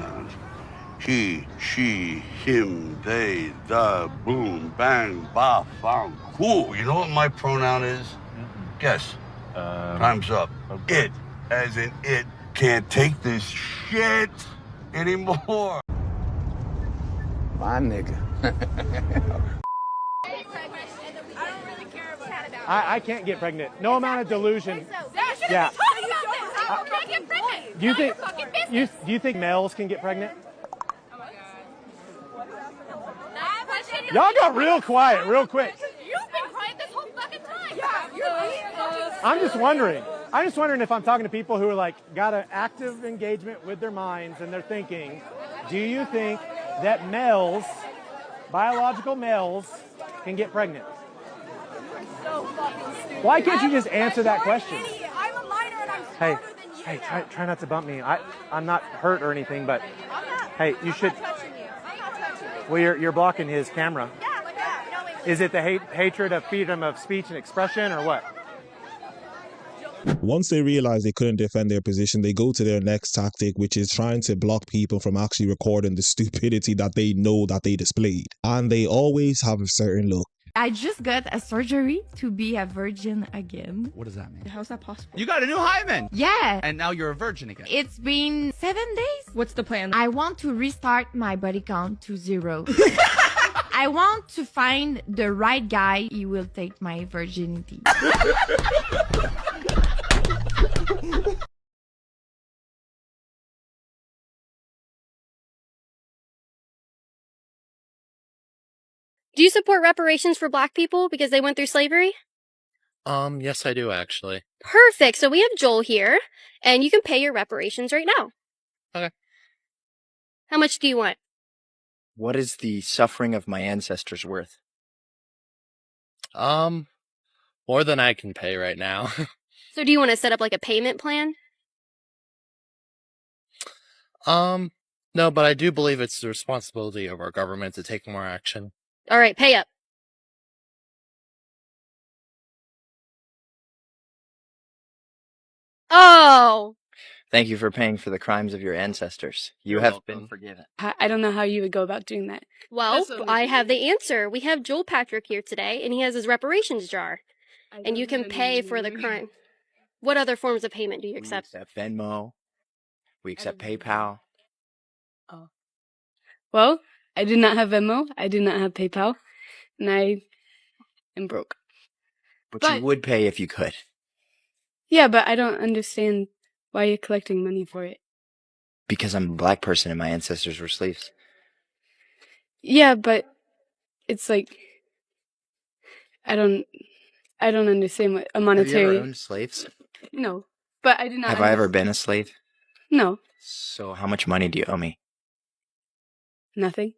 pronouns. He, she, him, they, the, boom, bang, ba, fang, cool. You know what my pronoun is? Guess. Time's up. Okay. It, as in it, can't take this shit anymore. My nigga. I can't get pregnant. No amount of delusion. Yeah. Do you think males can get pregnant? Y'all got real quiet real quick. You've been quiet this whole fucking time. I'm just wondering if I'm talking to people who are like got an active engagement with their minds and they're thinking, do you think that males, biological males, can get pregnant? Why can't you just answer that question? I'm a minor and I'm smarter than you. Hey, try not to bump me. I'm not hurt or anything, but hey, you should. I'm not touching you. Well, you're blocking his camera. Yeah, like that. No, Is it the hatred of freedom of speech and expression, or what? Once they realize they couldn't defend their position, they go to their next tactic, which is trying to block people from actually recording the stupidity that they know that they displayed. And they always have a certain look. I just got a surgery to be a virgin again. What does that mean? How's that possible? You got a new hymen! Yeah. And now you're a virgin again. It's been 7 days. What's the plan? I want to restart my body count to 0. I want to find the right guy. He will take my virginity. Do you support reparations for black people because they went through slavery? Yes, I do, actually. Perfect. So we have Joel here, and you can pay your reparations right now. Okay. How much do you want? What is the suffering of my ancestors worth? More than I can pay right now. So do you want to set up like a payment plan? No, but I do believe it's the responsibility of our government to take more action. All right, pay up. Oh! Thank you for paying for the crimes of your ancestors. You have been forgiven. I don't know how you would go about doing that. Well, I have the answer. We have Joel Patrick here today, and he has his reparations jar. And you can pay for the crime. What other forms of payment do you accept? We accept Venmo. We accept PayPal. Oh. Well, I do not have Venmo. I do not have PayPal. And I am broke. But you would pay if you could. Yeah, but I don't understand why you're collecting money for it. Because I'm a black person and my ancestors were slaves. Yeah, but it's like I don't understand what a monetary. Have you ever owned slaves? No, but I do not. Have I ever been a slave? No. So how much money do you owe me? Nothing.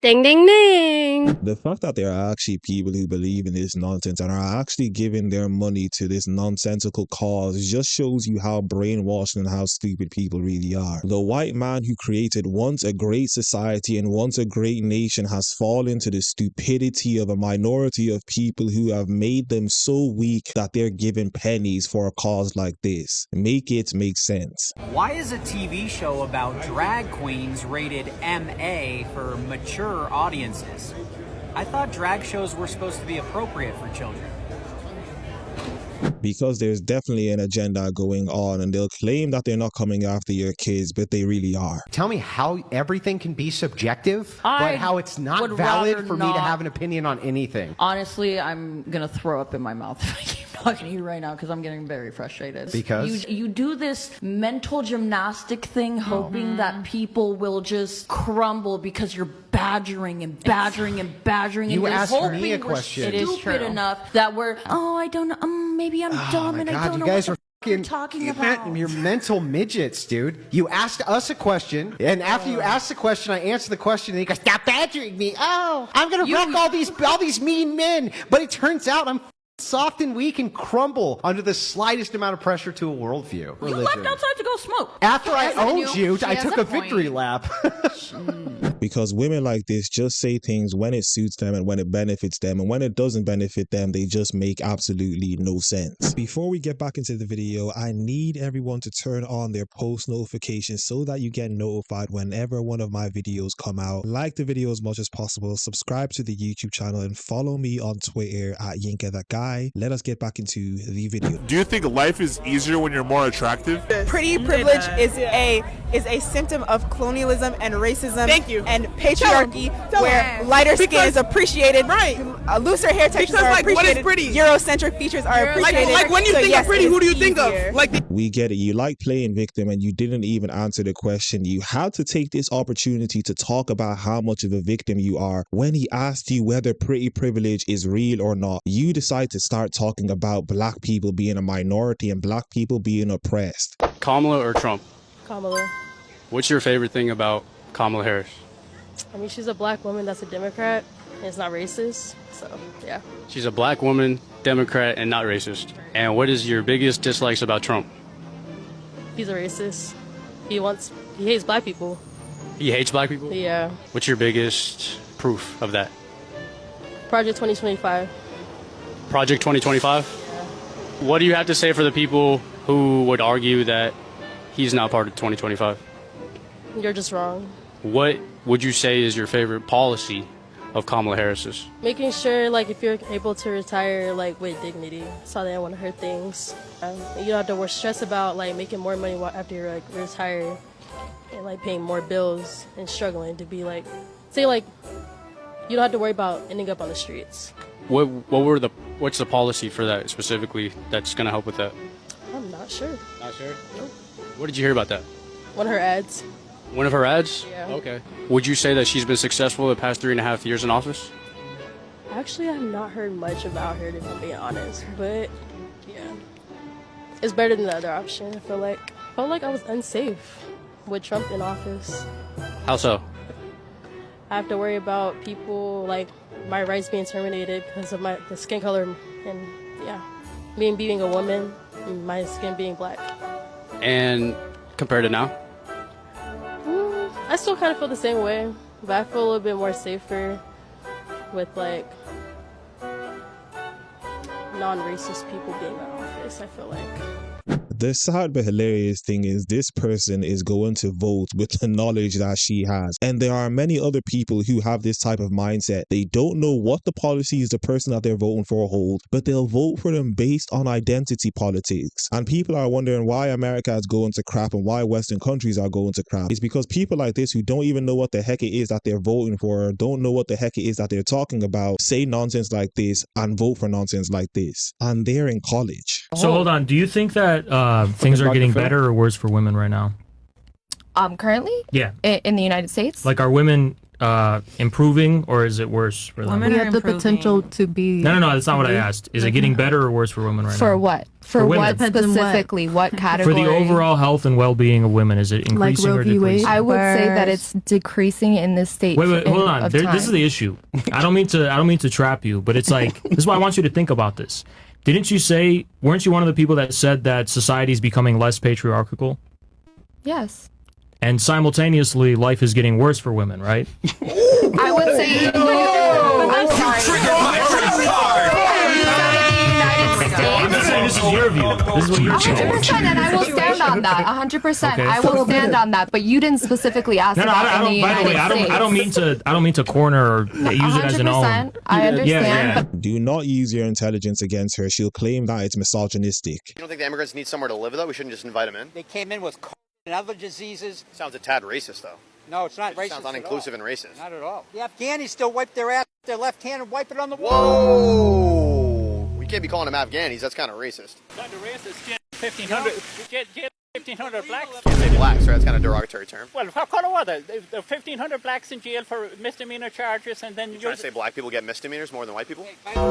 Ding, ding, ding. The fact that there are actually people who believe in this nonsense and are actually giving their money to this nonsensical cause just shows you how brainwashed and how stupid people really are. The white man who created once a great society and once a great nation has fallen to the stupidity of a minority of people who have made them so weak that they're giving pennies for a cause like this. Make it make sense. Why is a TV show about drag queens rated MA for mature audiences? I thought drag shows were supposed to be appropriate for children. Because there's definitely an agenda going on, and they'll claim that they're not coming after your kids, but they really are. Tell me how everything can be subjective, but how it's not valid for me to have an opinion on anything. Honestly, I'm gonna throw up in my mouth if I keep talking to you right now because I'm getting very frustrated. Because? You do this mental gymnastic thing hoping that people will just crumble because you're badgering and badgering and badgering. You and asked hoping me a we're question. stupid enough that we're, I don't know, maybe I'm dumb and I don't know what you're talking about. You're mental midgets, dude. You asked us a question, and after you asked the question, I answered the question, and you go, stop badgering me. Oh, I'm gonna wreck all these mean men. But it turns out I'm soft and weak and crumble under the slightest amount of pressure to a worldview. You left outside to go smoke. After I owned you, I took a victory lap. Because women like this just say things when it suits them and when it benefits them, and when it doesn't benefit them, they just make absolutely no sense. Before we get back into the video, I need everyone to turn on their post notifications so that you get notified whenever one of my videos come out. Like the video as much as possible, subscribe to the YouTube channel, and follow me on Twitter at YinkaThatGuy. Let us get back into the video. Do you think life is easier when you're more attractive? Pretty privilege is a symptom of colonialism and racism. Thank you. And patriarchy, where lighter skin is appreciated. Right. Looser hair textures are appreciated. What is pretty? Eurocentric features are appreciated. Like when you think of pretty, who do you think of? We get it. You like playing victim and you didn't even answer the question. You had to take this opportunity to talk about how much of a victim you are. When he asked you whether pretty privilege is real or not, you decide to start talking about black people being a minority and black people being oppressed. Kamala or Trump? Kamala. What's your favorite thing about Kamala Harris? I mean, she's a black woman that's a Democrat, and it's not racist, so, yeah. She's a black woman, Democrat, and not racist. And what is your biggest dislikes about Trump? He's a racist. He hates black people. He hates black people? Yeah. What's your biggest proof of that? Project 2025. Project 2025? Yeah. What do you have to say for the people who would argue that he's not part of 2025? You're just wrong. What would you say is your favorite policy of Kamala Harris's? Making sure, like, if you're able to retire, like, with dignity, so they don't want to hurt things. You don't have to stress about, like, making more money after you're, like, retired and, like, paying more bills and struggling to be, like, say, like, you don't have to worry about ending up on the streets. What's the policy for that specifically that's going to help with that? I'm not sure. Not sure? Nope. Where did you hear about that? One of her ads. One of her ads? Yeah. Okay. Would you say that she's been successful the past 3.5 years in office? Actually, I've not heard much about her, if I'm being honest, but yeah. It's better than the other option, I felt like I was unsafe with Trump in office. How so? I have to worry about people, like, my rights being terminated because of the skin color and, yeah, being a woman and my skin being black. And compared to now? I still kind of feel the same way, but I feel a little bit more safer with, like, non-racist people being in office, I feel like. The sad but hilarious thing is this person is going to vote with the knowledge that she has. And there are many other people who have this type of mindset. They don't know what the policies the person that they're voting for hold, but they'll vote for them based on identity politics. And people are wondering why America is going to crap and why Western countries are going to crap. It's because people like this who don't even know what the heck it is that they're voting for, don't know what the heck it is that they're talking about, say nonsense like this and vote for nonsense like this. And they're in college. So hold on, do you think that things are getting better or worse for women right now? Currently? Yeah. In the United States? Like, are women improving or is it worse for them? We have the potential to be... No, that's not what I asked. Is it getting better or worse for women right now? For what? For what specifically? What category? For the overall health and well-being of women, is it increasing or decreasing? I would say that it's decreasing in this state. Wait, hold on. This is the issue. I don't mean to trap you, but it's like, this is why I want you to think about this. Weren't you one of the people that said that society is becoming less patriarchal? Yes. And simultaneously, life is getting worse for women, right? I would say... I'm sorry. I'm just saying this is your view. This is what you're saying. 100%, and I will stand on that. 100%. Okay. I will stand on that. But you didn't specifically ask about in the United States. I don't mean to corner or use it as an own. 100%. I understand. But do not use your intelligence against her. She'll claim that it's misogynistic. You don't think the immigrants need somewhere to live, though? We shouldn't just invite them in? They came in with COVID and other diseases. Sounds a tad racist, though. No, it's not racist. Sounds uninclusive and racist. Not at all. The Afghanis still wipe their ass with their left hand and wipe it on the wall. Whoa! We can't be calling them Afghanis. That's kind of racist. Kind of racist. 1,500. 1,500 blacks. You say blacks, right? That's kind of a derogatory term. Well, how kind of what? There are 1,500 blacks in jail for misdemeanor charges, and then you're trying to say black people get misdemeanors more than white people? By the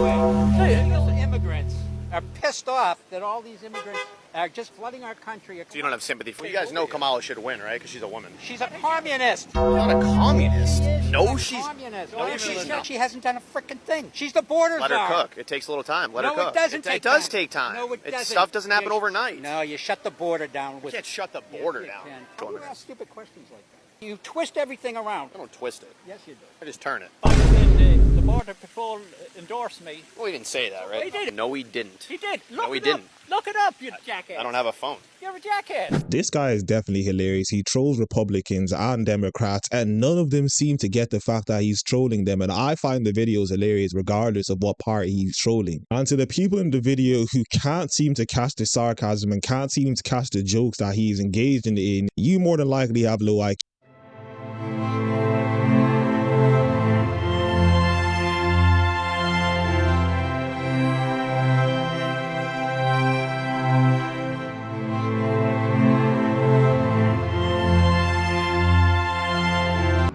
way, immigrants are pissed off that all these immigrants are just flooding our country. So you don't have sympathy for... You guys know Kamala should win, right? Because she's a woman. She's a communist. Not a communist. No, she's... Communist. No, she's not. She hasn't done a frickin' thing. She's the border czar. Let her cook. It takes a little time. Let her cook. No, it doesn't take time. It does take time. No, it doesn't. Stuff doesn't happen overnight. No, you shut the border down. You can't shut the border down. Don't ask stupid questions like that. You twist everything around. I don't twist it. Yes, you do. I just turn it. The Border Patrol endorsed me. Well, he didn't say that, right? He did. No, he didn't. He did. Look No, he it didn't. Up. Look it up, you jackass. I don't have a phone. You're a jackass. This guy is definitely hilarious. He trolls Republicans and Democrats, and none of them seem to get the fact that he's trolling them. And I find the videos hilarious regardless of what party he's trolling. And to the people in the video who can't seem to catch the sarcasm and can't seem to catch the jokes that he's engaged in, you more than likely have low IQ.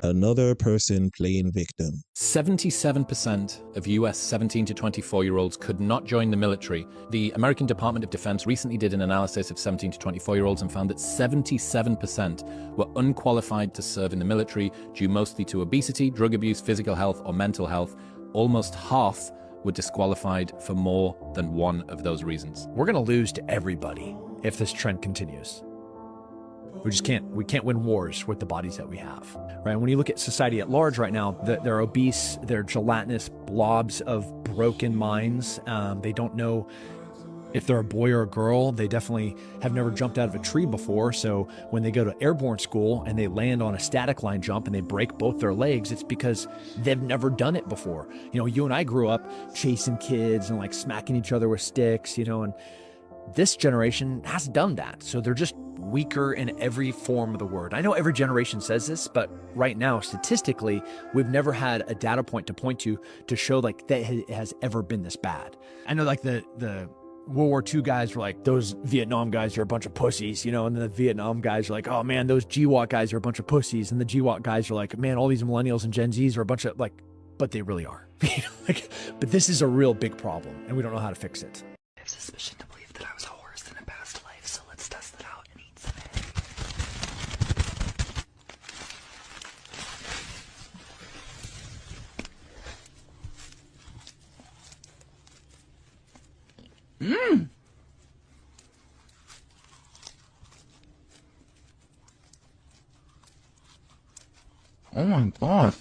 Another person playing victim. 77% of US 17 to 24-year-olds could not join the military. The American Department of Defense recently did an analysis of 17 to 24-year-olds and found that 77% were unqualified to serve in the military due mostly to obesity, drug abuse, physical health, or mental health. Almost half were disqualified for more than one of those reasons. We're going to lose to everybody if this trend continues. We can't win wars with the bodies that we have, right? When you look at society at large right now, they're obese, they're gelatinous blobs of broken minds. They don't know if they're a boy or a girl. They definitely have never jumped out of a tree before. So when they go to airborne school and they land on a static line jump and they break both their legs, it's because they've never done it before. You know, you and I grew up chasing kids and like smacking each other with sticks, you know, and this generation hasn't done that. So they're just weaker in every form of the word. I know every generation says this, but right now, statistically, we've never had a data point to show like that it has ever been this bad. I know like the World War II guys were like, those Vietnam guys are a bunch of pussies, you know, and then the Vietnam guys are like, oh man, those GWOT guys are a bunch of pussies. And the GWOT guys are like, man, all these millennials and Gen Zs are a bunch of like, but they really are. But this is a real big problem and we don't know how to fix it. I have suspicion to believe that I was a horse in a past life, so let's test it out and eat some egg. Oh my god.